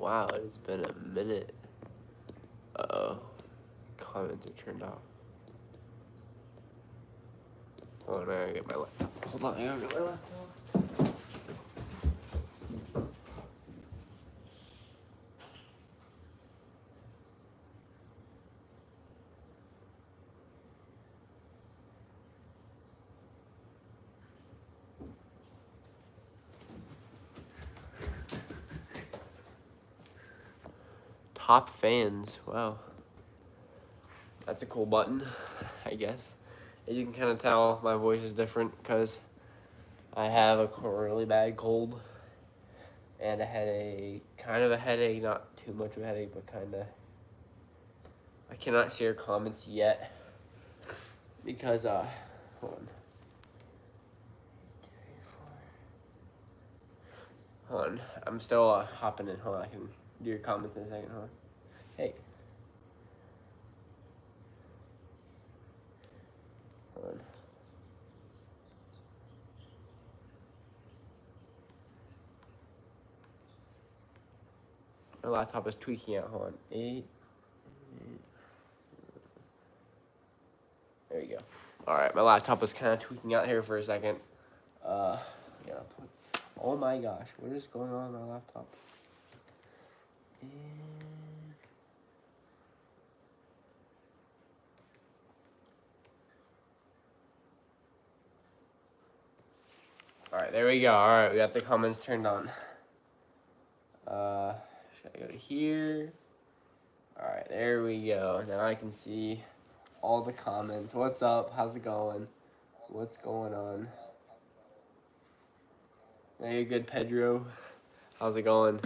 Wow, it's been a minute. Uh-oh. Comments are turned off. Hold on, I gotta get my laptop. Hold on, I gotta get my laptop. Top fans, wow. That's a cool button, I guess. As you can kind of tell, my voice is different because I have a really bad cold and a headache. Kind of a headache, not too much of a headache, but kind of. I cannot see your comments yet because, hold on. Hold on, I'm still hopping in. Hold on, I can do your comments in a second. Hold on. Hey. Hold on. My laptop is tweaking out. Hold on. 8. There you go. All right, my laptop was kind of tweaking out here for a second. Yeah. Oh my gosh, what is going on my laptop? All right, there we go. All right, we got the comments turned on. Should I go to here? All right, there we go. Now I can see all the comments. What's up? How's it going? What's going on? There you good, Pedro. How's it going?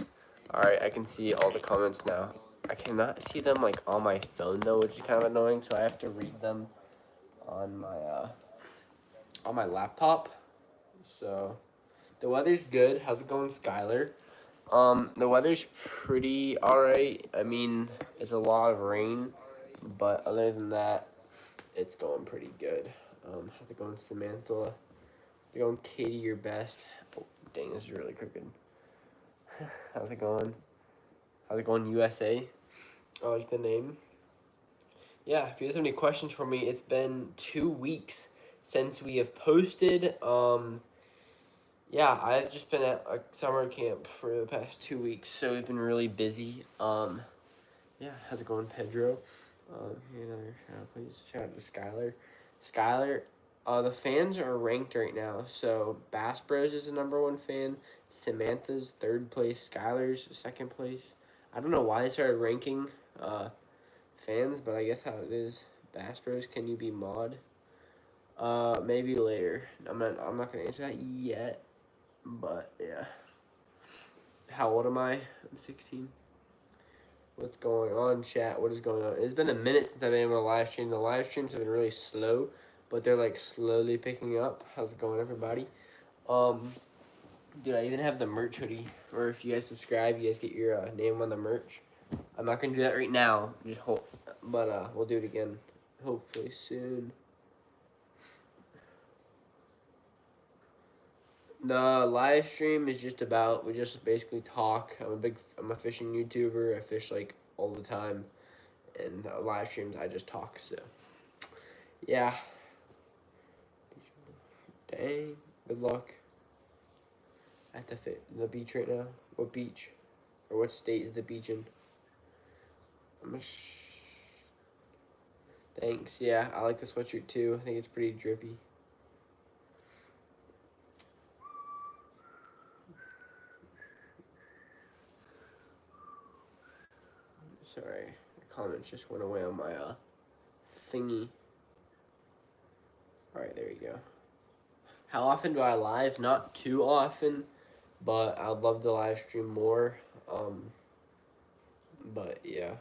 All right, I can see all the comments now. I cannot see them like on my phone though, which is kind of annoying. So I have to read them on my laptop. So the weather's good. How's it going, Skylar? The weather's pretty alright. I mean, it's a lot of rain, but other than that, it's going pretty good. How's it going, Samantha? How's it going, Katie? Your best. Oh, dang, this is really crooked. How's it going? How's it going, USA? I like the name. Yeah, if you guys have any questions for me, it's been 2 weeks since we have posted. Yeah, I've just been at a summer camp for the past 2 weeks, so we've been really busy. Yeah, how's it going, Pedro? Here another shout out, please. Shout out to Skylar. Skylar, the fans are ranked right now. So Bass Bros is the #1 fan. Samantha's 3rd place. Skylar's 2nd place. I don't know why they started ranking fans, but I guess how it is. Bass Bros, can you be mod? Maybe later. I'm not gonna answer that yet. But yeah. How old am I? I'm 16. What's going on, chat? What is going on? It's been a minute since I've been able to live stream. The live streams have been really slow, but they're like slowly picking up. How's it going, everybody? Dude, I even have the merch hoodie. Or if you guys subscribe, you guys get your name on the merch. I'm not gonna do that right now. Just hold, but we'll do it again, hopefully soon. The live stream is just about, we just basically talk. I'm a fishing YouTuber. I fish like all the time, and live streams I just talk. So yeah. Dang. Good luck. At the beach right now. What beach? Or what state is the beach in? Thanks. Yeah, I like the sweatshirt too. I think it's pretty drippy. Sorry, the comments just went away on my thingy. Alright, there you go. How often do I live? Not too often, but I'd love to live stream more. But yeah.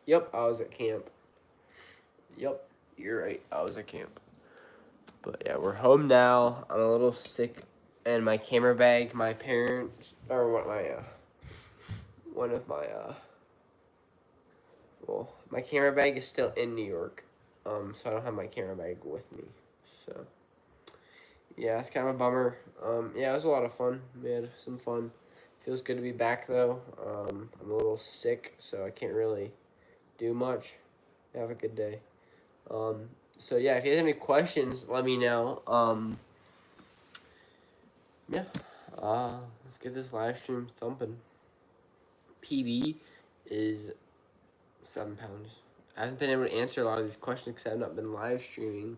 Yep, I was at camp. Yep, you're right. I was at camp. But yeah, we're home now. I'm a little sick, and my camera bag, my parents, or what my one of my well, my camera bag is still in New York. so I don't have my camera bag with me. So yeah, it's kind of a bummer. Yeah, it was a lot of fun. We had some fun. Feels good to be back though. I'm a little sick, so I can't really do much. Have a good day. So yeah, if you have any questions, let me know. Yeah. Let's get this live stream thumping. PB is 7 pounds. I haven't been able to answer a lot of these questions because I've not been live streaming.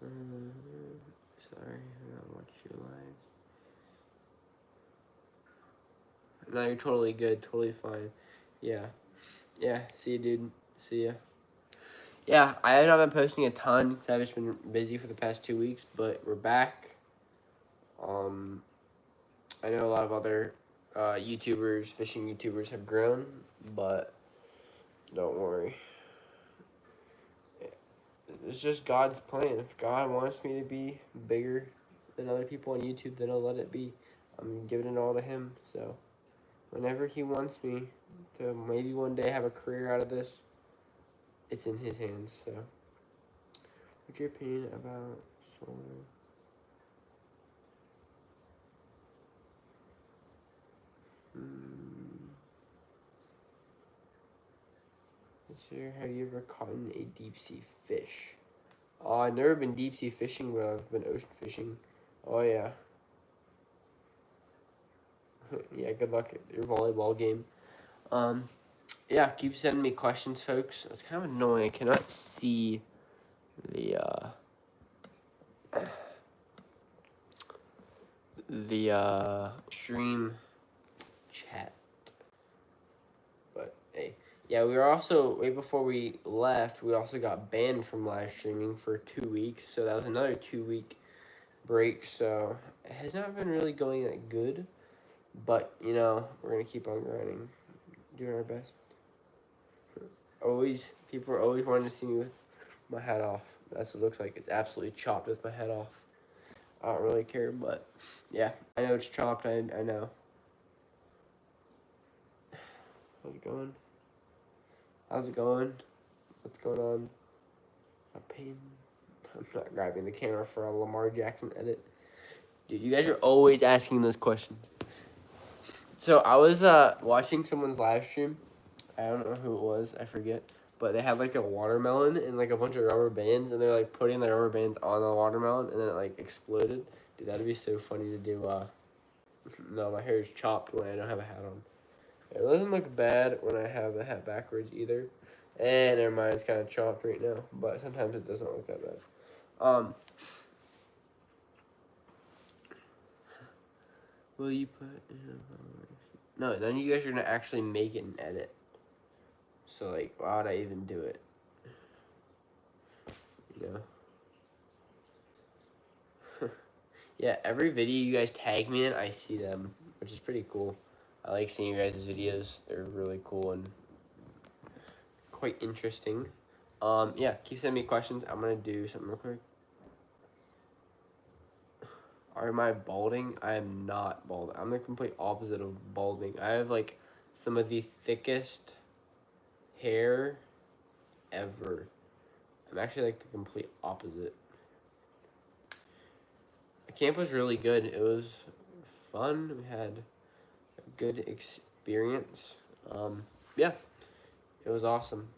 Sorry, I don't watch you live. No, you're totally good, totally fine. Yeah. Yeah, see you, dude. See ya. Yeah, I have not been posting a ton because I've just been busy for the past 2 weeks, but we're back. I know a lot of other YouTubers, fishing YouTubers have grown, but don't worry. It's just God's plan. If God wants me to be bigger than other people on YouTube, then I'll let it be. I'm giving it all to Him, so whenever He wants me to maybe one day have a career out of this, it's in His hands, so. What's your opinion about solar? Sir, have you ever caught a deep sea fish? Oh, I've never been deep sea fishing, but I've been ocean fishing. Oh, yeah. Yeah, good luck at your volleyball game. Yeah, keep sending me questions, folks. It's kind of annoying. I cannot see the stream chat. But hey, yeah, we were also right before we left. We also got banned from live streaming for 2 weeks, so that was another 2 week break. So it has not been really going that good, but you know we're gonna keep on grinding, doing our best. Always, people are always wanting to see me with my head off. That's what it looks like. It's absolutely chopped with my head off. I don't really care, but yeah, I know it's chopped. I know. How's it going? How's it going? What's going on? A pain. I'm not grabbing the camera for a Lamar Jackson edit. Dude, you guys are always asking those questions. So I was watching someone's live stream. I don't know who it was. I forget. But they had like a watermelon and like a bunch of rubber bands, and they're like putting the rubber bands on the watermelon, and then it like exploded. Dude, that'd be so funny to do. No, my hair is chopped when I don't have a hat on. It doesn't look bad when I have the hat backwards either. And never mind, it's kind of chopped right now, but sometimes it doesn't look that bad. Will you put no, then you guys are gonna actually make it and edit. So like, why would I even do it? You know? Yeah, every video you guys tag me in, I see them, which is pretty cool. I like seeing you guys' videos. They're really cool and quite interesting. Yeah, keep sending me questions. I'm gonna do something real quick. Am I balding? I am not balding. I'm the complete opposite of balding. I have like some of the thickest hair ever. I'm actually like the complete opposite. The camp was really good. It was fun. We had a good experience. Yeah, it was awesome.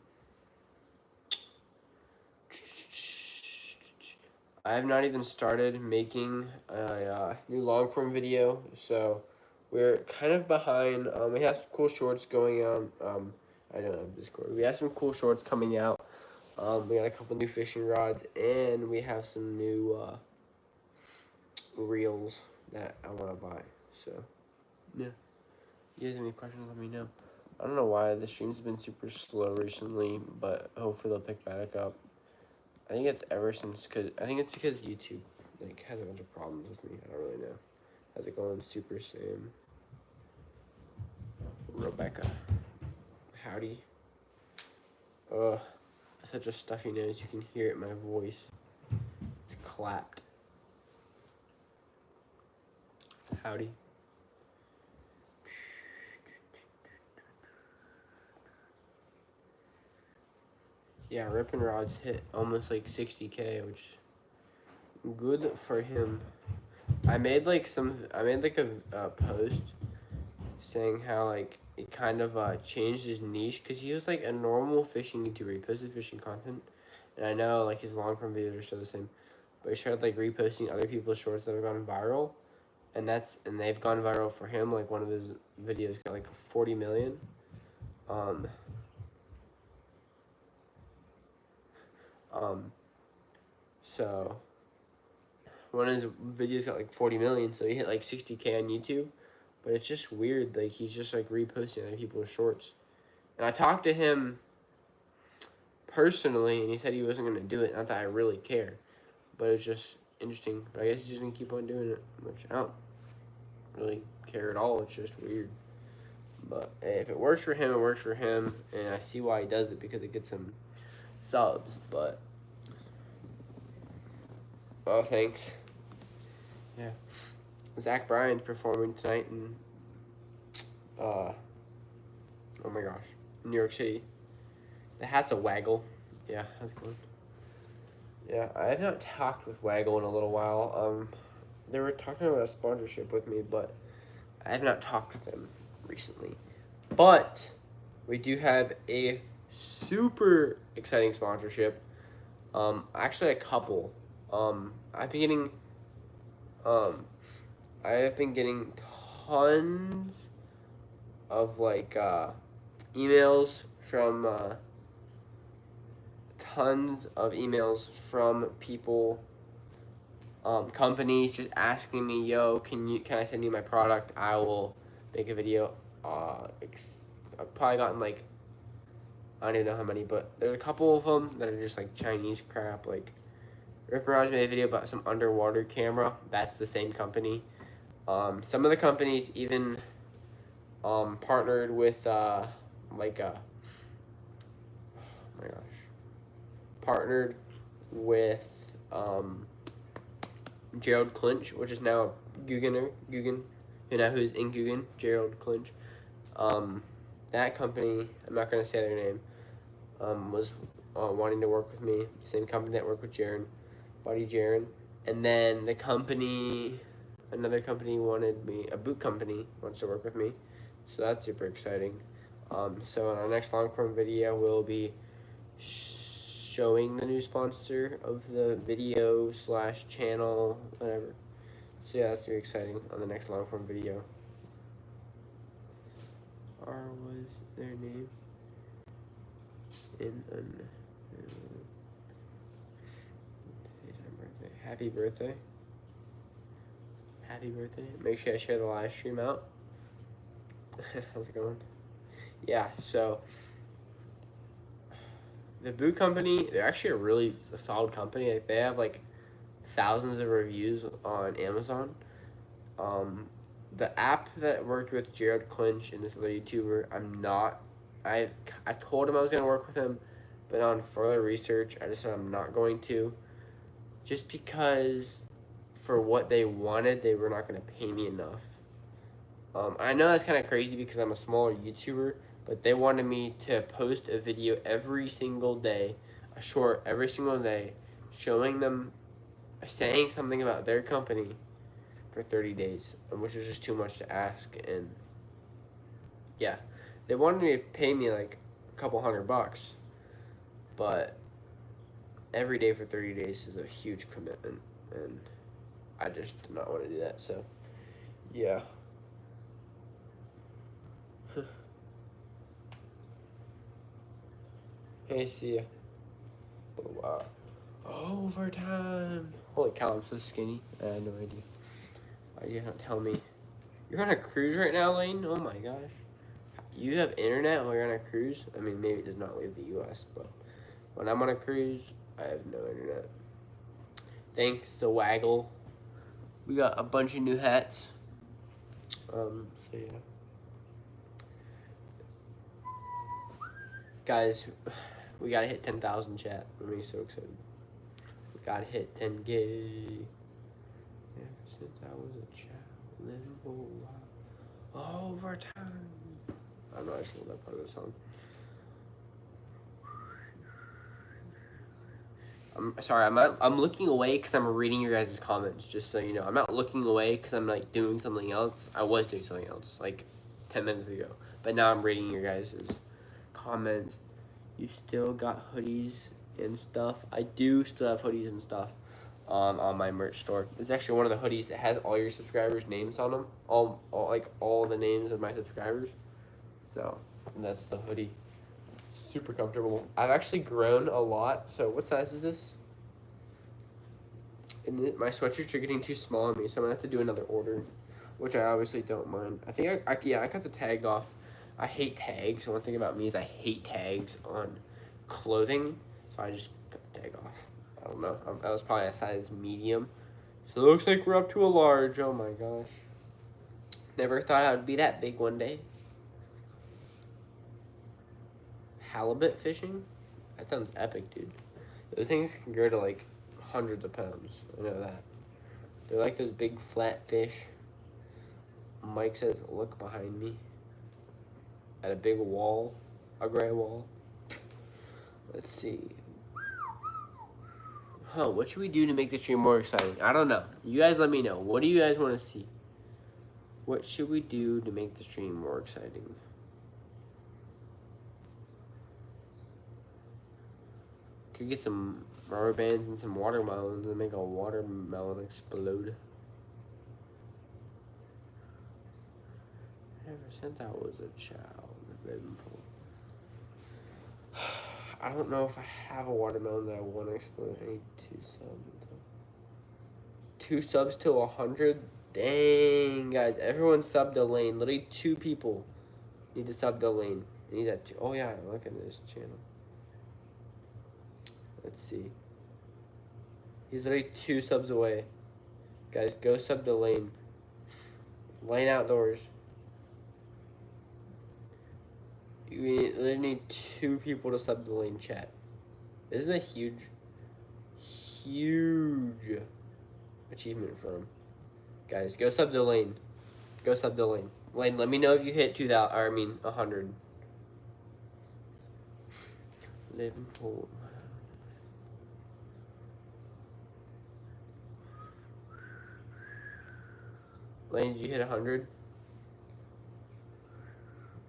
I have not even started making a new long form video, so we're kind of behind. We have some cool shorts going on. I don't have Discord. We have some cool shorts coming out. We got a couple new fishing rods, and we have some new reels that I want to buy. So, yeah. You guys have any questions, let me know. I don't know why the stream's been super slow recently, but hopefully they'll pick back up. I think it's I think it's because YouTube like has a bunch of problems with me. I don't really know. How's it going, Super Sam? Rebecca. Howdy. Such a stuffy nose. You can hear it in my voice. It's clapped. Howdy. yeah, Rippin' Rods hit almost like 60K, which good for him. I made like a post saying how like it kind of changed his niche because he was like a normal fishing YouTuber. He posted fishing content, and I know like his long form videos are still the same, but he started like reposting other people's shorts that have gone viral, and they've gone viral for him. Like one of his videos got like 40 million. Um, um, so one of his videos got like 40 million, so he hit like 60K on YouTube. But it's just weird, like he's just like reposting other people's shorts. And I talked to him personally, and he said he wasn't gonna do it. Not that I really care, but it's just interesting. But I guess he's just gonna keep on doing it, which I don't really care at all. It's just weird. But hey, if it works for him, it works for him, and I see why he does it because it gets him subs. But oh, thanks. Yeah, Zach Bryan's performing tonight in oh my gosh, New York City. The hat's a Waggle. Yeah, how's it going? Yeah, I have not talked with Waggle in a little while. They were talking about a sponsorship with me, but I have not talked with them recently. But we do have a super exciting sponsorship. Actually a couple. I've been getting, I have been getting tons of like emails from people, companies just asking me, yo, can I send you my product? I will make a video. I've probably gotten like, I don't even know how many, but there's a couple of them that are just like Chinese crap. Like Rip Raj made a video about some underwater camera. That's the same company. Some of the companies even partnered with like oh my gosh, partnered with Gerald Clinch, which is now Guggen, you know who's in Guggen, Gerald Clinch. That company, I'm not gonna say their name, was wanting to work with me. Same company that worked with Jaron, buddy Jaron. And then the company, another company wanted me, a boot company wants to work with me. So that's super exciting. So in our next long form video, we'll be showing the new sponsor of the video / channel, whatever. So yeah, that's very exciting on the next long form video. R was their name in an happy birthday. Happy birthday. Make sure I share the live stream out. How's it going? Yeah, so the boot company, they're actually a solid company. Like, they have like thousands of reviews on Amazon. The app that worked with Jared Clinch and this other YouTuber, I told him I was gonna work with him, but on further research, I just said I'm not going to. Just because for what they wanted, they were not gonna pay me enough. I know that's kind of crazy because I'm a smaller YouTuber, but they wanted me to post a video every single day, a short every single day, showing them, saying something about their company for 30 days, which was just too much to ask. And yeah, they wanted me to pay me like a couple $100, but every day for 30 days is a huge commitment, and I just did not want to do that. So yeah. Hey, see ya. Oh, wow. Overtime. Holy cow, I'm so skinny. I had no idea. Why did you not tell me? You're on a cruise right now, Lane? Oh my gosh. You have internet while you're on a cruise? I mean, maybe it does not leave the US, but when I'm on a cruise, I have no internet. Thanks to Waggle. We got a bunch of new hats. So yeah. Guys, we gotta hit 10,000 chat. I'm so excited. We gotta hit 10K. Yeah, since I was a child, living for a while. Overtime. I don't know, I just love that part of the song. I'm sorry, I'm looking away because I'm reading your guys' comments, just so you know. I'm not looking away because I'm, like, doing something else. I was doing something else, like, 10 minutes ago. But now I'm reading your guys' comments. You still got hoodies and stuff? I do still have hoodies and stuff on my merch store. It's actually one of the hoodies that has all your subscribers' names on them. All the names of my subscribers. So, that's the hoodie. Super comfortable. I've actually grown a lot. So what size is this? And my sweatshirts are getting too small on me, so I'm gonna have to do another order, which I obviously don't mind. I think I got the tag off. I hate tags. One thing about me is I hate tags on clothing, so I just cut the tag off. I don't know. That was probably a size medium. So it looks like we're up to a large. Oh my gosh. Never thought I would be that big one day. Halibut fishing? That sounds epic, dude. Those things can grow to like hundreds of pounds. I know that. They're like those big flat fish. Mike says, look behind me. At a big wall. A gray wall. Let's see. Huh, what should we do to make the stream more exciting? I don't know. You guys let me know. What do you guys want to see? What should we do to make the stream more exciting? Could get some rubber bands and some watermelons and make a watermelon explode. Ever since I was a child, I don't know if I have a watermelon that I want to explode. I need 2 subs. 2 subs to 100? Dang, guys. Everyone subbed to Lane. Literally 2 people need to sub to Lane. I need that too. Oh, yeah. Look at this channel. Let's see. He's literally 2 subs away. Guys, go sub to Lane. Lane Outdoors. You literally need 2 people to sub to Lane chat. This is a huge achievement for him. Guys, go sub to Lane. Go sub to Lane. Lane, let me know if you hit 2,000, or 100. Liverpool. Lane, did you hit 100?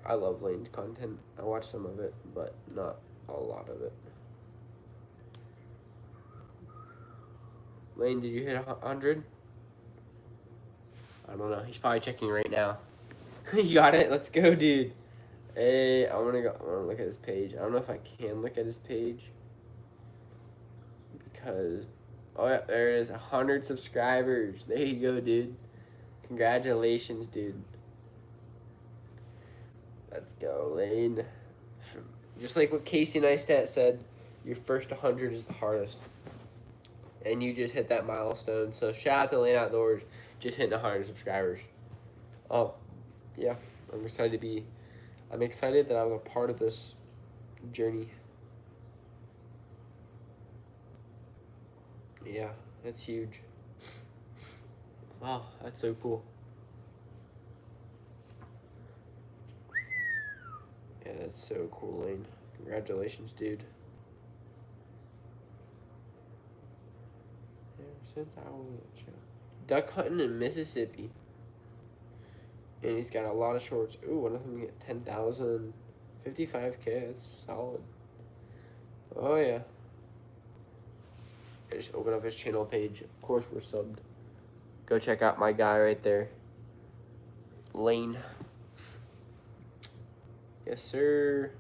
I love Lane's content. I watch some of it, but not a lot of it. Lane, did you hit 100? I don't know. He's probably checking right now. You got it? Let's go, dude. Hey, I wanna look at his page. I don't know if I can look at his page. Because, oh yeah, there it is. 100 subscribers. There you go, dude. Congratulations, dude. Let's go, Lane. Just like what Casey Neistat said, your first 100 is the hardest. And you just hit that milestone. So shout out to Lane Outdoors, just hitting 100 subscribers. Oh, yeah. I'm excited that I'm a part of this journey. Yeah, that's huge. Wow, that's so cool. Yeah, that's so cool, Lane. Congratulations, dude. Duck hunting in Mississippi. And he's got a lot of shorts. Ooh, one of them get 10,000. 55K, that's solid. Oh, yeah. I just open up his channel page. Of course, we're subbed. Go check out my guy right there. Lane. Yes, sir.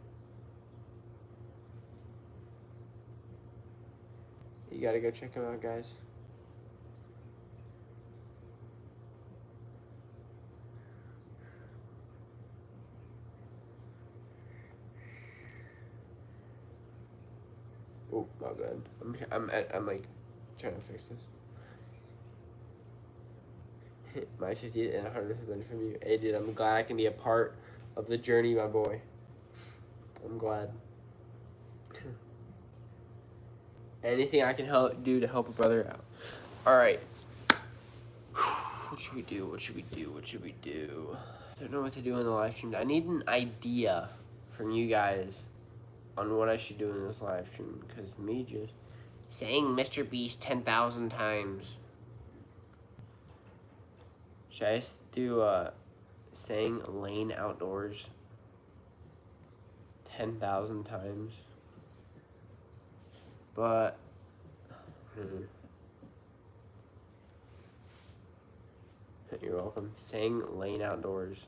You gotta go check him out, guys. Oh, my bad. I'm like trying to fix this. My 50th and 100th has been from you. Hey, dude, I'm glad I can be a part of the journey, my boy. I'm glad. Anything I can do to help a brother out. All right. What should we do? What should we do? What should we do? I don't know what to do in the live stream. I need an idea from you guys on what I should do in this live stream, because me just Saying Mr. Beast 10,000 times. Should I just do saying Lane Outdoors 10,000 times? But you're welcome. Saying Lane Outdoors.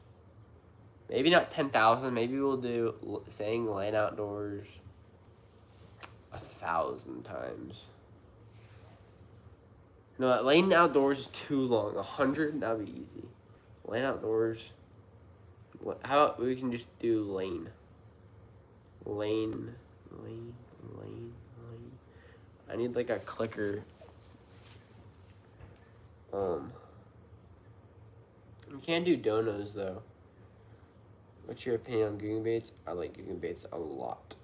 Maybe not 10,000. Maybe we'll do saying Lane Outdoors 1,000 times. No, Lane Outdoors is too long. 100, that'd be easy. Lane Outdoors. How about we can just do Lane. Lane. I need like a clicker. You can't do donos though. What's your opinion on Googan Baits? I like Googan Baits a lot.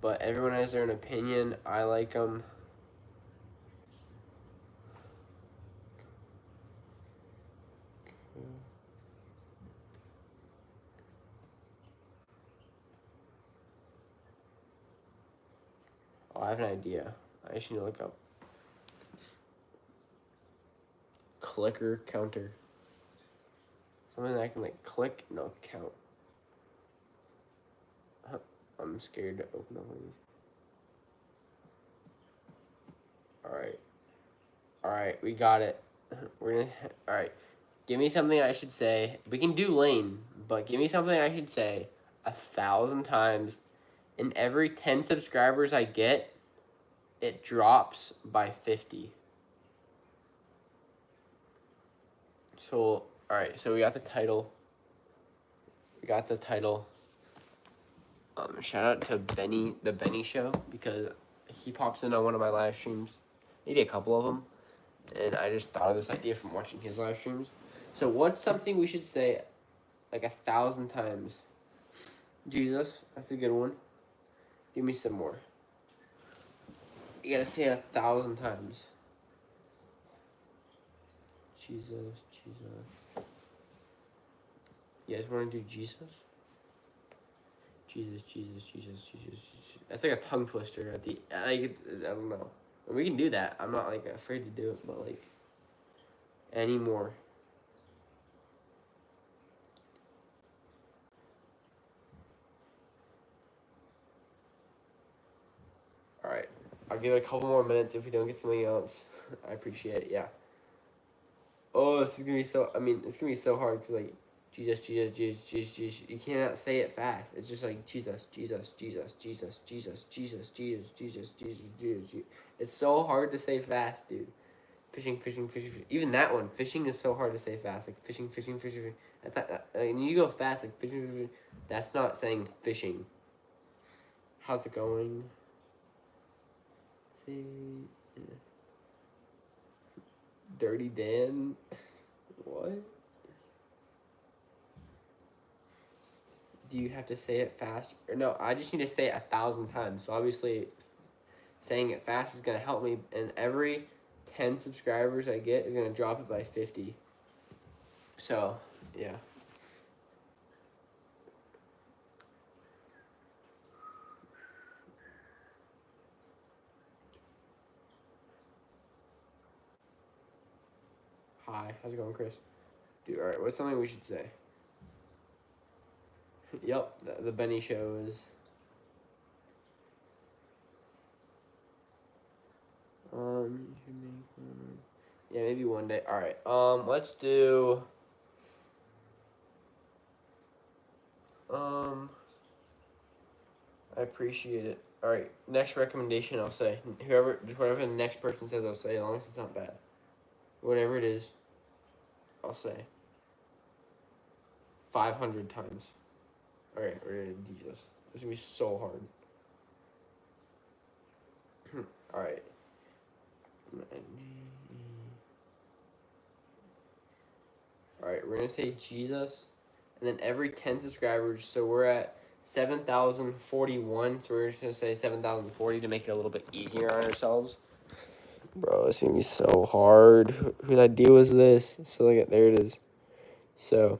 But everyone has their own opinion. I like them. Oh, I have an idea. I just need to look up clicker counter. Something that I can like click, no, count. I'm scared to open up one of these. Alright, we got it. Alright. Give me something I should say. We can do Lane, but give me something I should say 1,000 times. And every 10 subscribers I get, it drops by 50. So, alright, so we got the title. Shout out to Benny, the Benny Show, because he pops in on one of my live streams. Maybe a couple of them. And I just thought of this idea from watching his live streams. So what's something we should say like 1,000 times? Jesus, that's a good one. Give me some more. You gotta say it 1,000 times. Jesus. You guys wanna do Jesus? Jesus. That's like a tongue twister at the, I don't know. We can do that. I'm not like afraid to do it, but like anymore. Alright. I'll give it a couple more minutes if we don't get something else. I appreciate it, yeah. Oh, this is gonna be so, it's gonna be so hard because like Jesus. You cannot say it fast. It's just like Jesus. It's so hard to say fast, dude. Fishing. Even that one, fishing is so hard to say fast. Like fishing. That's not, and you go fast, like fishing. That's not saying fishing. How's it going? See, Dirty Dan. What? Do you have to say it fast? Or no, I just need to say it 1,000 times. So obviously, saying it fast is gonna help me. And every 10 subscribers I get is gonna drop it by 50. So, yeah. Hi, how's it going, Chris? Dude, alright, what's something we should say? Yep, the Benny Show is... yeah, maybe one day. Alright, let's do... I appreciate it. Alright, next recommendation I'll say. Whatever the next person says I'll say, as long as it's not bad. Whatever it is, I'll say. 500 times. Alright, we're gonna do this. This is gonna be so hard. Alright. Alright, we're gonna say Jesus. And then every 10 subscribers, so we're at 7,041. So we're just gonna say 7,040 to make it a little bit easier on ourselves. Bro, it's gonna be so hard. Whose idea was this? So like, there it is. So